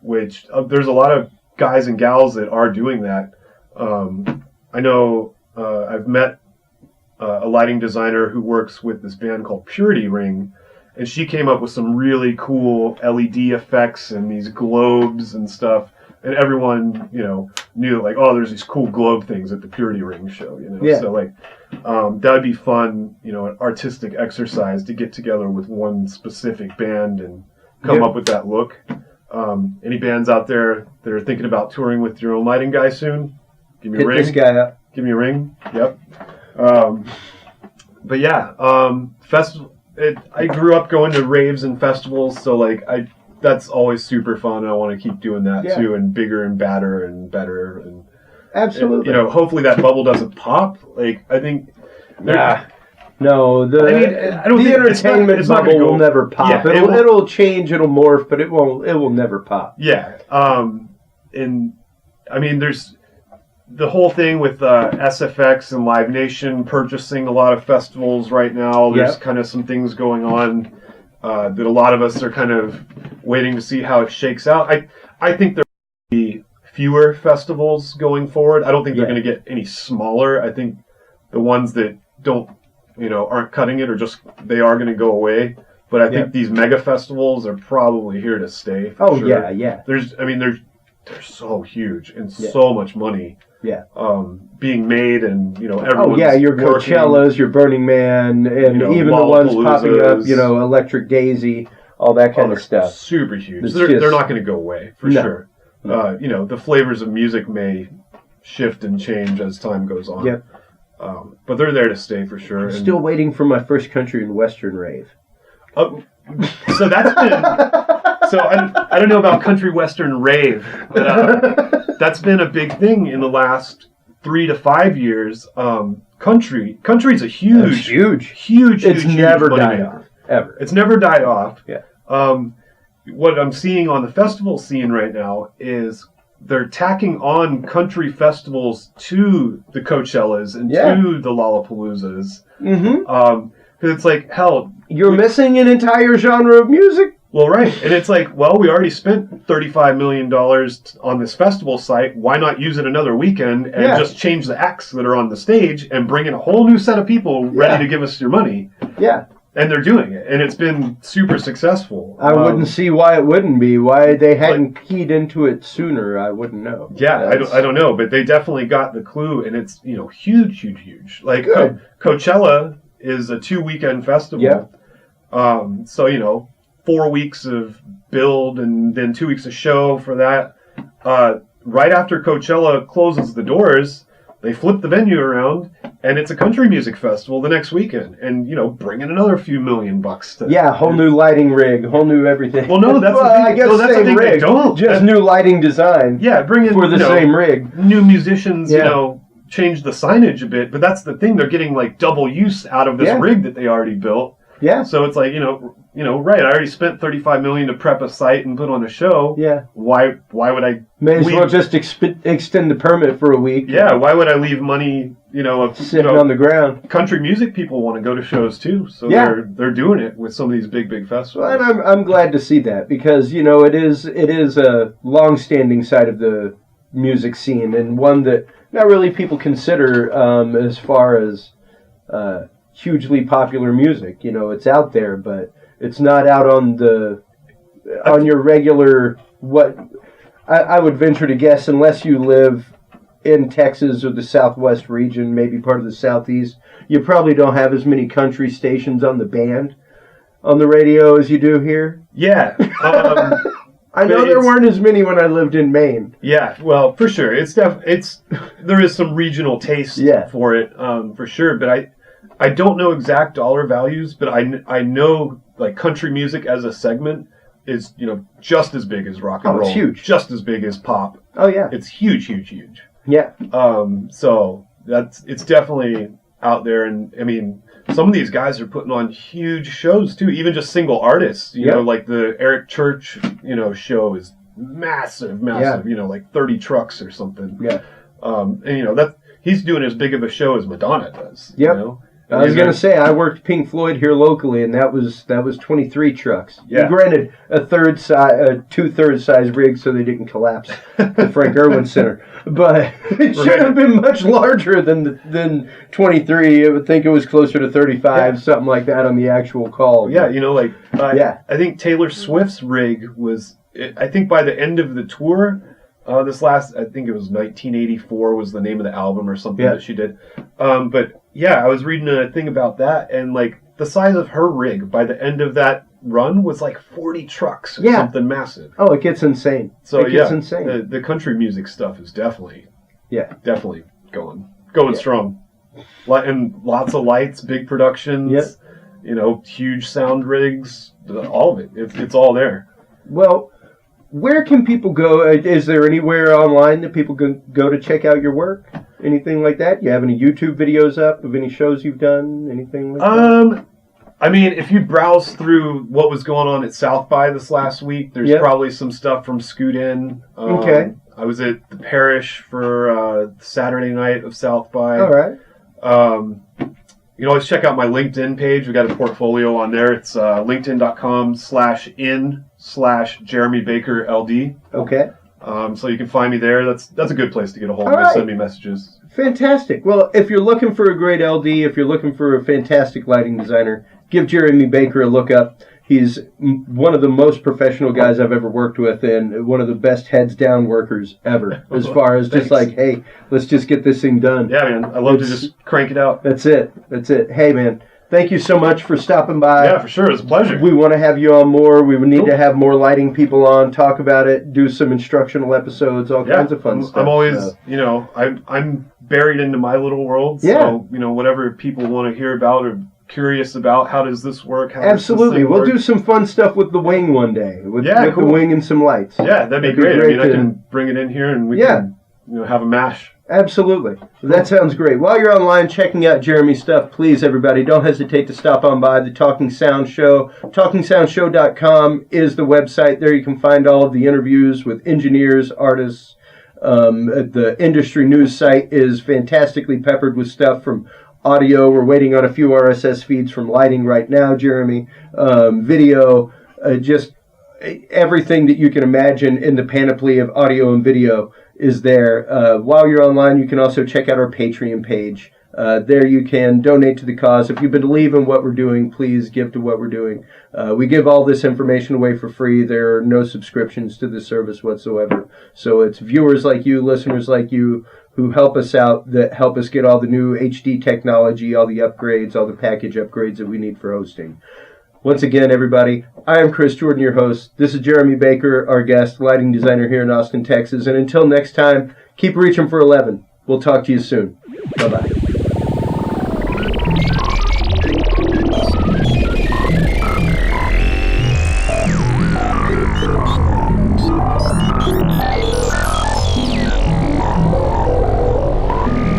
which there's a lot of guys and gals that are doing that. I know I've met a lighting designer who works with this band called Purity Ring, and she came up with some really cool LED effects and these globes and stuff. And everyone, knew like, oh, there's these cool globe things at the Purity Ring show, Yeah. So like, that would be fun, an artistic exercise to get together with one specific band and come up with that look. Any bands out there that are thinking about touring with your own lighting guy soon? Give me a ring. Hit this guy up. Give me a ring. Yep. But yeah, festival. I grew up going to raves and festivals, so like that's always super fun. I want to keep doing that too, and bigger and badder and better. And Absolutely. hopefully that bubble doesn't pop. Like I think. No, I don't the think entertainment it's not bubble gonna will never pop. Yeah, It'll change, it'll morph, but it will never pop. Yeah. And I mean, there's the whole thing with SFX and Live Nation purchasing a lot of festivals right now. There's kind of some things going on that a lot of us are kind of waiting to see how it shakes out. I think there will be fewer festivals going forward. I don't think they're going to get any smaller. I think the ones that aren't cutting it they are going to go away. But I think these mega festivals are probably here to stay. For sure. Yeah. They're so huge and so much money. Yeah. Being made and everyone's your Coachellas, your Burning Man, and even the ones popping up, Electric Daisy, all that kind of stuff. Super huge. They're not going to go away for sure. No. The flavors of music may shift and change as time goes on. Yep. But they're there to stay for sure. I'm still waiting for my first country and western rave. So that's been. So I don't know about country western rave, but that's been a big thing in the last 3 to 5 years. Country's a huge. It's never died off ever. It's never died off. Yeah. What I'm seeing on the festival scene right now is they're tacking on country festivals to the Coachellas and to the Lollapaloozas. Mm-hmm. Because it's like, hell, you're missing an entire genre of music. Well, right. And it's like, well, we already spent $35 million on this festival site. Why not use it another weekend and just change the acts that are on the stage and bring in a whole new set of people ready to give us your money? Yeah. And they're doing it. And it's been super successful. I wouldn't see why it wouldn't be. Why they hadn't keyed into it sooner, I wouldn't know. Yeah, I don't know. But they definitely got the clue. And it's, huge. Like, Coachella is a 2-weekend festival. Yeah. So, 4 weeks of build and then 2 weeks of show for that. Right after Coachella closes the doors, they flip the venue around and it's a country music festival the next weekend. And, bring in another few $1,000,000 to... whole new lighting rig, whole new everything. Well, no, that's the thing. I guess that's same the thing rig. Don't. Just new lighting design. Yeah, bring in... For the same rig. New musicians, change the signage a bit. But that's the thing. They're getting, double use out of this rig that they already built. Yeah. So it's like, right, I already spent $35 million to prep a site and put on a show. Yeah. Why would I May as well just extend the permit for a week. Yeah, why would I leave money, sitting on the ground? Country music people want to go to shows too. So they're doing it with some of these big festivals. Well, and I'm glad to see that because, it is a long-standing side of the music scene and one that not really people consider as far as hugely popular music. It's out there, but it's not out on your regular I would venture to guess, unless you live in Texas or the Southwest region, maybe part of the Southeast, you probably don't have as many country stations on the radio as you do here. Yeah. I know there weren't as many when I lived in Maine. Yeah, well, for sure. There is some regional taste for it, for sure, but I don't know exact dollar values, but I know country music as a segment is just as big as rock and roll. It's huge. Just as big as pop. Oh yeah. It's huge. Yeah. So it's definitely out there, and I mean some of these guys are putting on huge shows too, even just single artists. You know, like the Eric Church show is massive. Yeah. 30 trucks or something. Yeah. And that he's doing as big of a show as Madonna does. Yep. I was going to say, I worked Pink Floyd here locally, and that was 23 trucks. Yeah. Granted, a 2/3 size rig so they didn't collapse the Frank Irwin Center. But it should have been much larger than 23. I would think it was closer to 35, something like that on the actual call. Yeah, I think Taylor Swift's rig was, I think by the end of the tour, I think it was 1984 was the name of the album or something that she did. But yeah, I was reading a thing about that, and like the size of her rig by the end of that run was like 40 trucks or something massive. Oh, it gets insane. So it gets insane. The country music stuff is definitely going Yeah. strong. And lots of lights, big productions, huge sound rigs, all of it. It's all there. Well, where can people go? Is there anywhere online that people can go to check out your work? Anything like that? You have any YouTube videos up of any shows you've done? Anything like that? I mean, if you browse through what was going on at South by this last week, there's probably some stuff from Scoot In. Okay. I was at the Parish for Saturday night of South by. All right. You can always check out my LinkedIn page. We got a portfolio on there. It's linkedin.com/in/Jeremy Baker LD. Okay. So you can find me there. That's a good place to get a hold of me. Send me messages. Fantastic. Well, if you're looking for a great LD, if you're looking for a fantastic lighting designer, give Jeremy Baker a look up. He's one of the most professional guys I've ever worked with, and one of the best heads down workers ever, as far as just like, hey, let's just get this thing done. Yeah, man. I love to just crank it out. That's it. Hey, man. Thank you so much for stopping by. Yeah, for sure. It's a pleasure. We want to have you on more. We would need to have more lighting people on, talk about it, do some instructional episodes, all kinds of fun stuff. I'm always, I'm buried into my little world. So, whatever people want to hear about or curious about, how does this work? Absolutely. We'll do some fun stuff with the wing one day. With the wing and some lights. Yeah, that'd be great. I mean, I can bring it in here and we can have a mash. Absolutely. That sounds great. While you're online checking out Jeremy's stuff, please, everybody, don't hesitate to stop on by the Talking Sound Show. TalkingSoundShow.com is the website. There you can find all of the interviews with engineers, artists. The industry news site is fantastically peppered with stuff from audio. We're waiting on a few RSS feeds from lighting right now, Jeremy. Video, just everything that you can imagine in the panoply of audio and video is there. While you're online, you can also check out our Patreon page. There you can donate to the cause. If you believe in what we're doing, please give to what we're doing. We give all this information away for free. There are no subscriptions to this service whatsoever. So it's viewers like you, listeners like you, who help us out, that help us get all the new HD technology, all the upgrades, all the package upgrades that we need for hosting. Once again, everybody, I am Chris Jordan, your host. This is Jeremy Baker, our guest, lighting designer here in Austin, Texas. And until next time, keep reaching for 11. We'll talk to you soon. Bye-bye.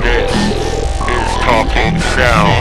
This is Talking Sound.